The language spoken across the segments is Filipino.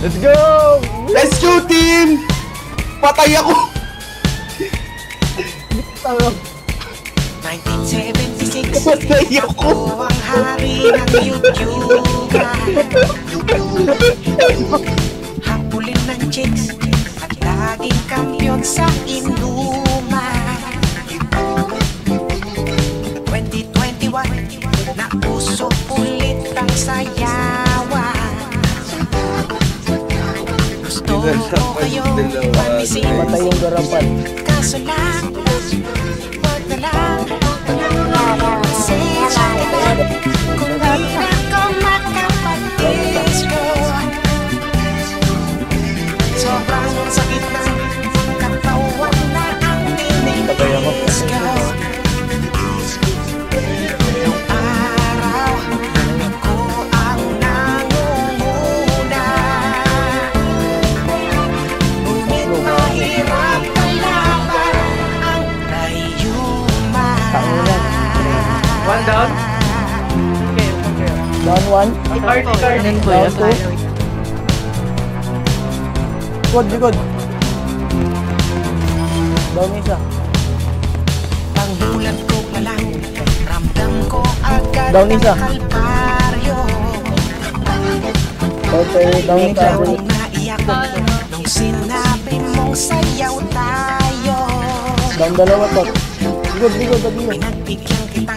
Let's go! Let's go, team! Patay ako! 1976, Patay ako! ako ang hari ng YouTube. Hapulin ng chicks at laging kampiyon sa inuman. 2021, nauso ulit ang sayawan. Gusto ko kayo pamisin, Patay yung garapan. kaso lang, wag na lang. Pasensya na lang kung di na ko makapag-disco. Sobrang sakit na katawan na ang tinitis ko. Nung araw, ako ang nangunguna. Ngunit mahirap kalaban ang rayuman. One down. Down 1. Card. Down 2. Likod. Down isa. Panghulat ko pa lang, ramdam ko agad Down ang isa. kalbaryo. Okay, down isa. Bigla kong naiyak nung sinabi mong sayaw tayo. Down dalawa to. Likod. Pinagbigyan kita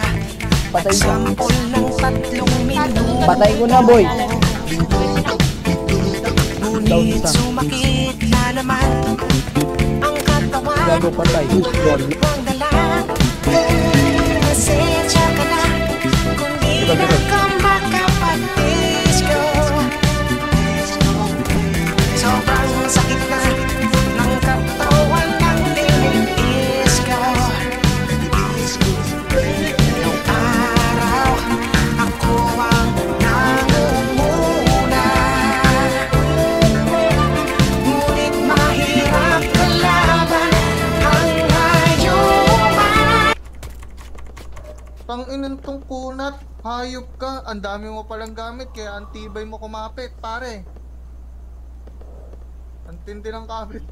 Patay ka. sampol ng 3 minuto. Patay ko na, boy. Ngunit sumakit na naman ang katawan. Gago patay. Huwag na lang, pasensya ka na kung di na ka makapag-disco. Sobrang sakit na ng katawan ng tinitis ko. Nung araw, ako ang nangunguna. Ngunit mahirap kalaban ang rayuman. Tanginan tong kunat, hayop ka. Ang dami mo palang gamit kaya ang tibay mo kumapit, pare. Ang tindi ng kapit.